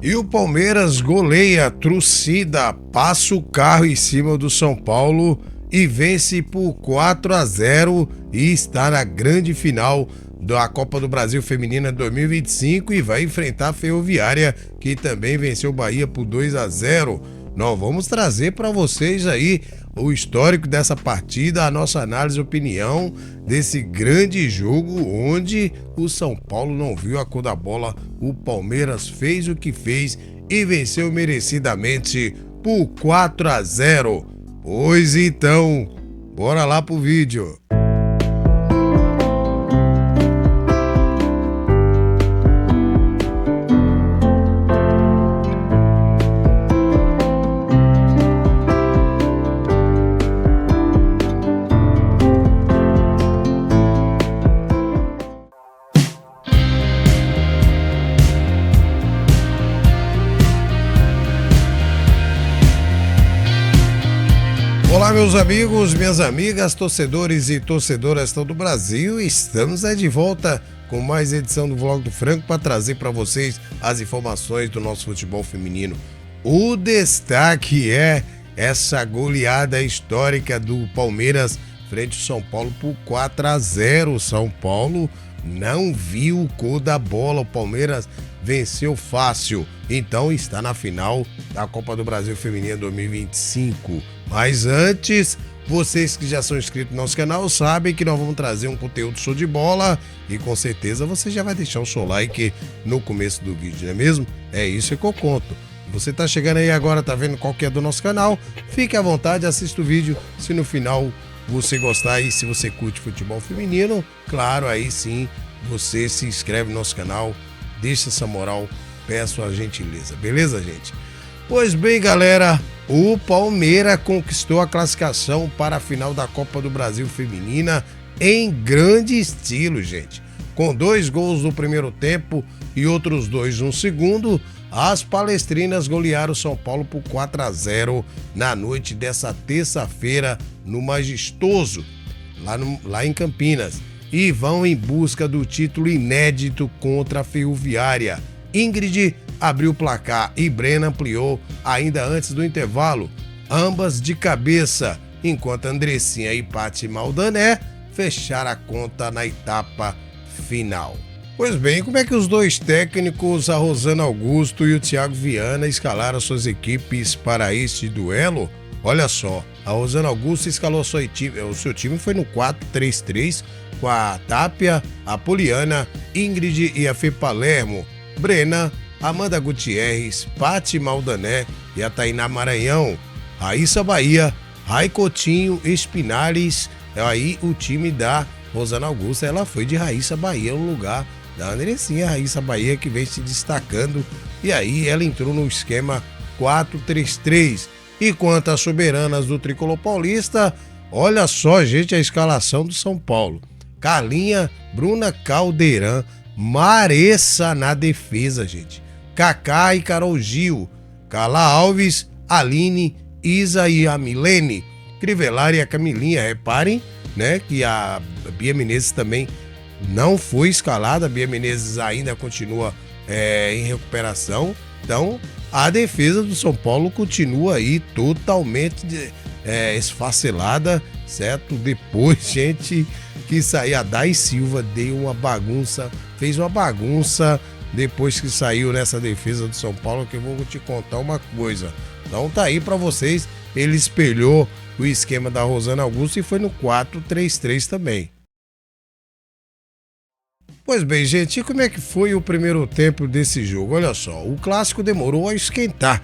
E o Palmeiras goleia, trucida, passa o carro em cima do São Paulo e vence por 4-0 e está na grande final da Copa do Brasil Feminina 2025 e vai enfrentar a Ferroviária, que também venceu o Bahia por 2-0. Nós vamos trazer para vocês aí o histórico dessa partida, a nossa análise e opinião desse grande jogo onde o São Paulo não viu a cor da bola, o Palmeiras fez o que fez e venceu merecidamente por 4-0. Pois então, bora lá pro vídeo. Olá, meus amigos, minhas amigas, torcedores e torcedoras de todo o Brasil. Estamos aí de volta com mais edição do Vlog do Franco para trazer para vocês as informações do nosso futebol feminino. O destaque é essa goleada histórica do Palmeiras frente ao São Paulo por 4-0. São Paulo não viu cor da bola, o Palmeiras venceu fácil, então está na final da Copa do Brasil Feminina 2025. Mas antes, vocês que já são inscritos no nosso canal sabem que nós vamos trazer um conteúdo show de bola e com certeza você já vai deixar o seu like no começo do vídeo, não é mesmo? É isso que eu conto. Você tá chegando aí agora, tá vendo qual que é do nosso canal? Fique à vontade, assista o vídeo. Se no final você gostar e se você curte futebol feminino, claro, aí sim você se inscreve no nosso canal, deixa essa moral, peço a gentileza, beleza, gente? Pois bem, galera, o Palmeiras conquistou a classificação para a final da Copa do Brasil Feminina em grande estilo, gente. Com 2 gols no primeiro tempo e outros 2 no segundo, as palestrinas golearam o São Paulo por 4-0 na noite dessa terça-feira no Majestoso, lá em Campinas, e vão em busca do título inédito contra a Ferroviária. Ingrid abriu o placar e Brena ampliou ainda antes do intervalo, ambas de cabeça, enquanto Andressinha e Paty Maldané fecharam a conta na etapa final. Pois bem, como é que os dois técnicos, a Rosana Augusto e o Thiago Viana, escalaram suas equipes para este duelo? Olha só, a Rosana Augusto escalou o seu time foi no 4-3-3 com a Tápia, a Poliana, Ingrid e a Fê Palermo, Brena, Amanda Gutierrez, Paty Maldané e a Tainá Maranhão, Raíssa Bahia, Rai Coutinho, Espinales. Aí o time da Rosana Augusta, ela foi de Raíssa Bahia no lugar da Andressinha, Raíssa Bahia, que vem se destacando, e aí ela entrou no esquema 4-3-3. E quanto às soberanas do Tricolor Paulista, olha só, gente, a escalação do São Paulo. Carlinha, Bruna Caldeirão, Maressa na defesa, gente. Kaká e Carol Gil, Carla Alves, Aline, Isa e a Milene, Crivellari e a Camilinha. Reparem, né, que a Bia Menezes também não foi escalada. A Bia Menezes ainda continua em recuperação. Então, a defesa do São Paulo continua aí totalmente esfacelada, certo? Depois, gente, que saiu a Dai Silva, fez uma bagunça depois que saiu nessa defesa do São Paulo, que eu vou te contar uma coisa. Então tá aí pra vocês, ele espelhou o esquema da Rosana Augusto e foi no 4-3-3 também. Pois bem, gente, e como é que foi o primeiro tempo desse jogo? Olha só, o clássico demorou a esquentar.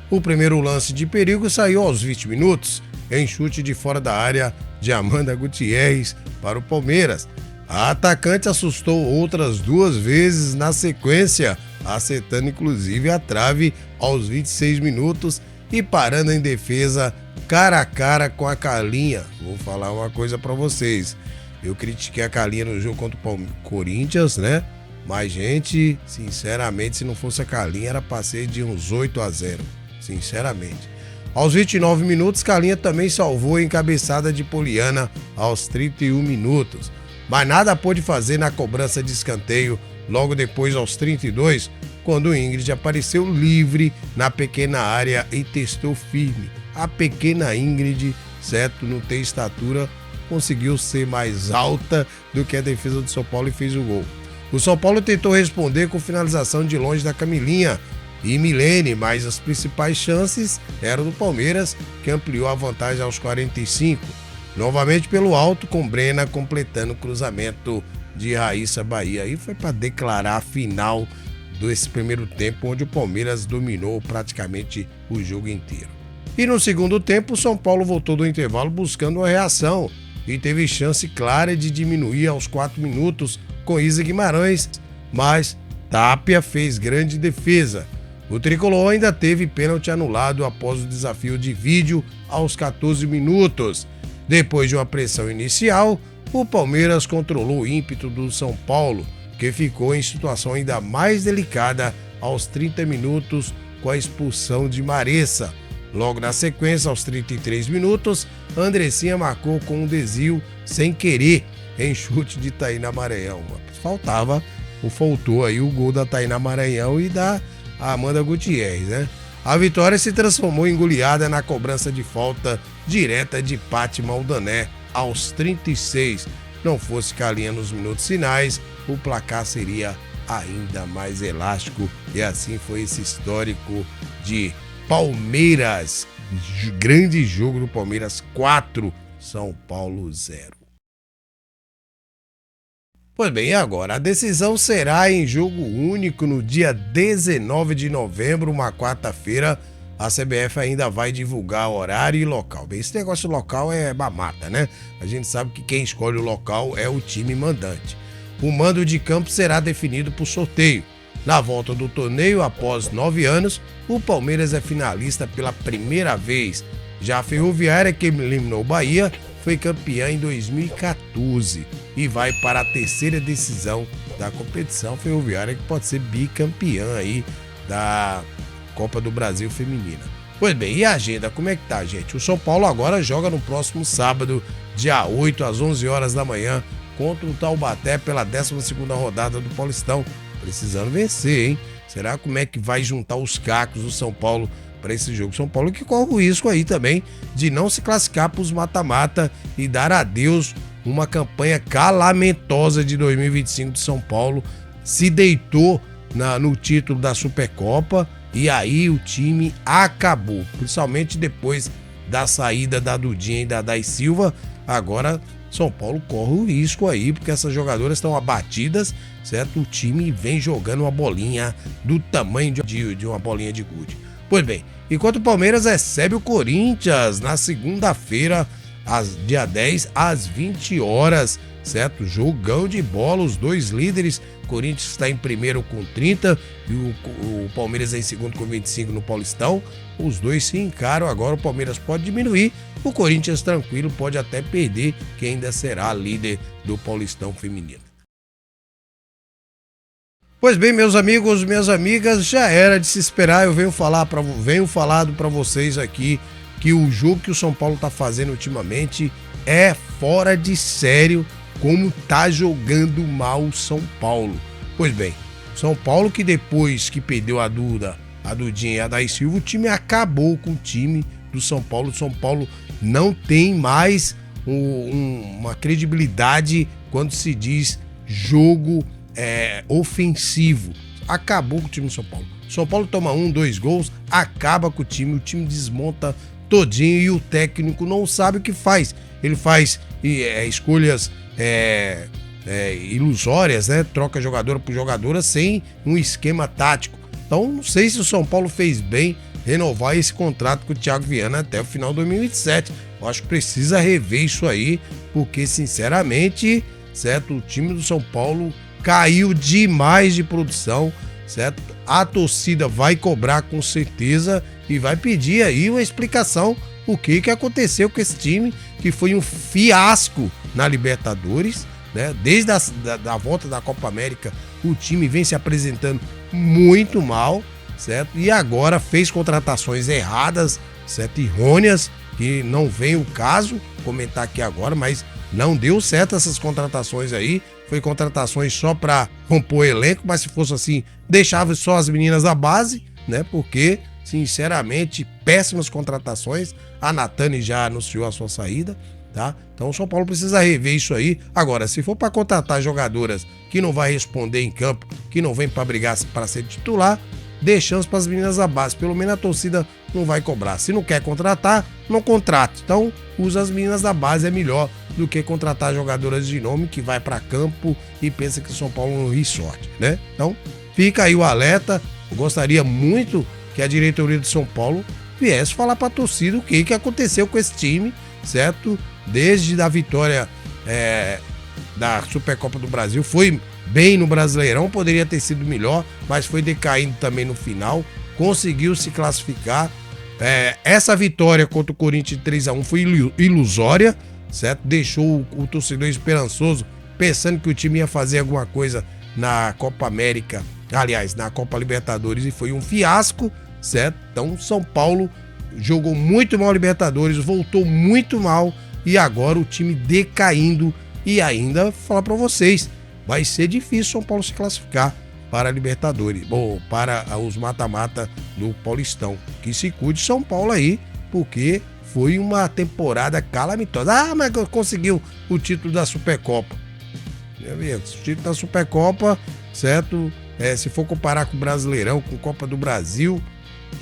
O primeiro lance de perigo saiu aos 20 minutos, em chute de fora da área de Amanda Gutierrez para o Palmeiras. A atacante assustou outras 2 vezes na sequência, acertando inclusive a trave aos 26 minutos e parando em defesa cara a cara com a Carlinha. Vou falar uma coisa para vocês. Eu critiquei a Carlinha no jogo contra o Corinthians, né? Mas, gente, sinceramente, se não fosse a Carlinha, era pra ser de uns 8-0. Sinceramente. Aos 29 minutos, Carlinha também salvou a encabeçada de Poliana aos 31 minutos. Mas nada pôde fazer na cobrança de escanteio logo depois aos 32, quando o Ingrid apareceu livre na pequena área e testou firme. A pequena Ingrid, certo, não tem estatura, conseguiu ser mais alta do que a defesa do São Paulo e fez o gol. O São Paulo tentou responder com finalização de longe da Camilinha e Milene, mas as principais chances eram do Palmeiras, que ampliou a vantagem aos 45. Novamente pelo alto, com Brena completando o cruzamento de Raíssa Bahia. Aí foi para declarar a final desse primeiro tempo, onde o Palmeiras dominou praticamente o jogo inteiro. E no segundo tempo, o São Paulo voltou do intervalo buscando uma reação e teve chance clara de diminuir aos 4 minutos com Isa Guimarães, mas Tapia fez grande defesa. O tricolor ainda teve pênalti anulado após o desafio de vídeo aos 14 minutos. Depois de uma pressão inicial, o Palmeiras controlou o ímpeto do São Paulo, que ficou em situação ainda mais delicada aos 30 minutos com a expulsão de Maressa. Logo na sequência, aos 33 minutos, Andressinha marcou com um desvio sem querer em chute de Tainá Maranhão. Faltou aí o gol da Tainá Maranhão e da Amanda Gutierrez, né? A vitória se transformou em goleada na cobrança de falta direta de Pati Maldané aos 36. Não fosse Calinha nos minutos finais, o placar seria ainda mais elástico. E assim foi esse histórico de Palmeiras. Grande jogo do Palmeiras, 4, São Paulo 0. Pois bem, e agora? A decisão será em jogo único no dia 19 de novembro, uma quarta-feira. A CBF ainda vai divulgar horário e local. Bem, esse negócio local é mamata, né? A gente sabe que quem escolhe o local é o time mandante. O mando de campo será definido por sorteio. Na volta do torneio, após 9 anos, o Palmeiras é finalista pela primeira vez. Já a Ferroviária, que eliminou o Bahia, foi campeã em 2014 e vai para a terceira decisão da competição. Ferroviária que pode ser bicampeã aí da Copa do Brasil Feminina. Pois bem, e a agenda, como é que tá, gente? O São Paulo agora joga no próximo sábado, dia 8, às 11 horas da manhã, contra o Taubaté pela 12ª rodada do Paulistão. Precisando vencer, hein? Será como é que vai juntar os cacos do São Paulo para esse jogo? São Paulo que corre o risco aí também de não se classificar para os mata-mata e dar adeus uma campanha calamitosa de 2025 de São Paulo. Se deitou no título da Supercopa e aí o time acabou, principalmente depois da saída da Dudinha e da Day Silva. Agora São Paulo corre o risco aí, porque essas jogadoras estão abatidas, certo? O time vem jogando uma bolinha do tamanho de uma bolinha de gude. Pois bem, enquanto o Palmeiras recebe o Corinthians na segunda-feira, dia 10, às 20 horas, certo? Jogão de bola, os dois líderes. Corinthians está em primeiro com 30 e o Palmeiras é em segundo com 25 no Paulistão. Os dois se encaram, agora o Palmeiras pode diminuir, o Corinthians tranquilo pode até perder, que ainda será líder do Paulistão feminino. Pois bem, meus amigos, minhas amigas, já era de se esperar. Eu venho falado para vocês aqui que o jogo que o São Paulo tá fazendo ultimamente é fora de sério, como tá jogando mal o São Paulo. Pois bem, São Paulo que depois que perdeu a Dudinha e a Day Silva, o time acabou com o time do São Paulo. O São Paulo não tem mais uma credibilidade quando se diz jogo ofensivo. Acabou com o time do São Paulo. São Paulo toma 2 gols, acaba com o time desmonta todinho e o técnico não sabe o que faz. Ele faz escolhas ilusórias, né? Troca jogadora por jogadora sem um esquema tático. Então não sei se o São Paulo fez bem renovar esse contrato com o Thiago Viana até o final de 2027. Eu acho que precisa rever isso aí, porque sinceramente, certo, o time do São Paulo caiu demais de produção, certo? A torcida vai cobrar com certeza e vai pedir aí uma explicação o que aconteceu com esse time, que foi um fiasco na Libertadores, né? Desde a volta da Copa América, o time vem se apresentando muito mal, certo? E agora fez contratações erradas, certo? Errôneas, que não vem o caso comentar aqui agora, mas Não deu certo essas contratações aí. Foi contratações só para compor elenco, mas se fosse assim, deixava só as meninas da base, né? Porque, sinceramente, péssimas contratações. A Natane já anunciou a sua saída, tá? Então o São Paulo precisa rever isso aí. Agora, se for para contratar jogadoras que não vai responder em campo, que não vem para brigar para ser titular, dê chance para as meninas da base. Pelo menos a torcida não vai cobrar. Se não quer contratar, não contrate. Então, usa as meninas da base, é melhor do que contratar jogadoras de nome que vai para campo e pensa que o São Paulo não ri sorte, né? Então, fica aí o alerta. Eu gostaria muito que a diretoria do São Paulo viesse falar para a torcida o que aconteceu com esse time, certo? Desde a vitória da Supercopa do Brasil, foi bem no Brasileirão, poderia ter sido melhor, mas foi decaindo também no final, conseguiu se classificar. Essa vitória contra o Corinthians 3-1 foi ilusória, certo? Deixou o torcedor esperançoso, pensando que o time ia fazer alguma coisa na Copa América, aliás, na Copa Libertadores, e foi um fiasco, certo? Então, São Paulo jogou muito mal a Libertadores, voltou muito mal, e agora o time decaindo. E ainda falar para vocês, vai ser difícil São Paulo se classificar para a Libertadores, ou para os mata-mata do Paulistão. Que se cuide São Paulo aí, porque foi uma temporada calamitosa. Ah, mas conseguiu o título da Supercopa. Meu amigo, o título da Supercopa, certo? Se for comparar com o Brasileirão, com a Copa do Brasil,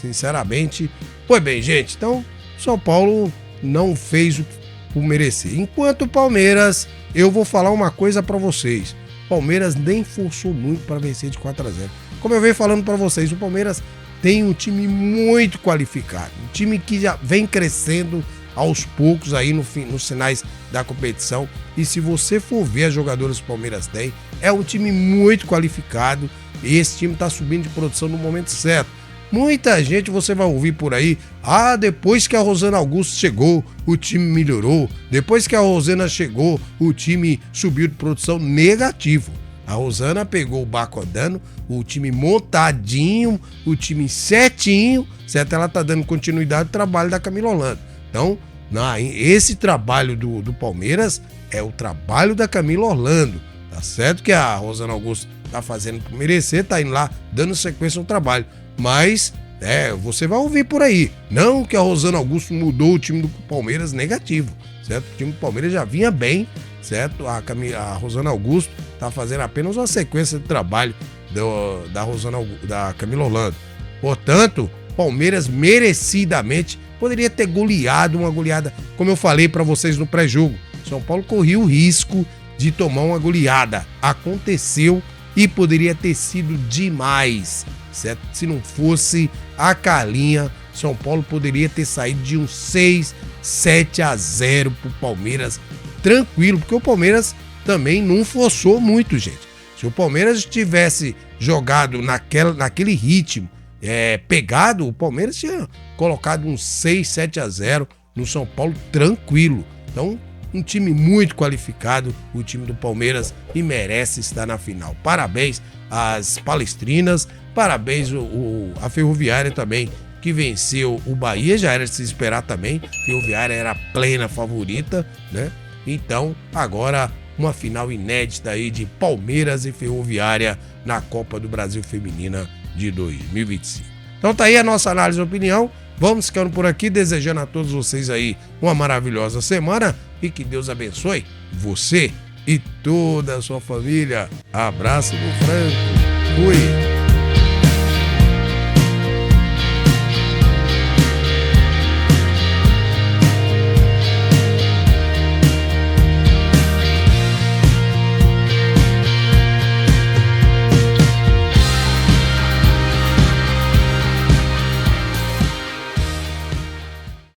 sinceramente, foi bem, gente. Então, São Paulo não fez o merecer. Enquanto o Palmeiras, eu vou falar uma coisa para vocês. Palmeiras nem forçou muito para vencer de 4-0. Como eu venho falando para vocês, o Palmeiras tem um time muito qualificado, um time que já vem crescendo aos poucos aí nos finais da competição. E se você for ver as jogadoras que o Palmeiras tem, é um time muito qualificado e esse time está subindo de produção no momento certo. Muita gente você vai ouvir por aí, depois que a Rosana Augusto chegou, o time melhorou. Depois que a Rosana chegou, o time subiu de produção. Negativo. A Rosana pegou o barco andando, o time montadinho, o time certinho, certo? Ela tá dando continuidade ao trabalho da Camila Holanda. Então, esse trabalho do Palmeiras é o trabalho da Camila Orlando. Tá certo que a Rosana Augusto tá fazendo por merecer, tá indo lá dando sequência ao trabalho. Mas, você vai ouvir por aí. Não que a Rosana Augusto mudou o time do Palmeiras, negativo, certo? O time do Palmeiras já vinha bem, certo? A Rosana Augusto tá fazendo apenas uma sequência de trabalho da Camila Orlando. Portanto, Palmeiras merecidamente poderia ter goleado, uma goleada, como eu falei para vocês no pré-jogo. São Paulo corria o risco de tomar uma goleada. Aconteceu e poderia ter sido demais, certo? Se não fosse a Carlinha, São Paulo poderia ter saído de um 6-7-0 pro Palmeiras, tranquilo, porque o Palmeiras também não forçou muito, gente. Se o Palmeiras tivesse jogado naquele ritmo, pegado, o Palmeiras tinha colocado um 6-7-0 no São Paulo, tranquilo. Então, um time muito qualificado, o time do Palmeiras, e merece estar na final. Parabéns às palestrinas, parabéns à Ferroviária também, que venceu o Bahia, já era de se esperar também. Ferroviária era a plena favorita, né? Então, agora uma final inédita aí de Palmeiras e Ferroviária na Copa do Brasil Feminina de 2025. Então tá aí a nossa análise e opinião. Vamos ficando por aqui, desejando a todos vocês aí uma maravilhosa semana e que Deus abençoe você e toda a sua família. Abraço do Franco. Fui.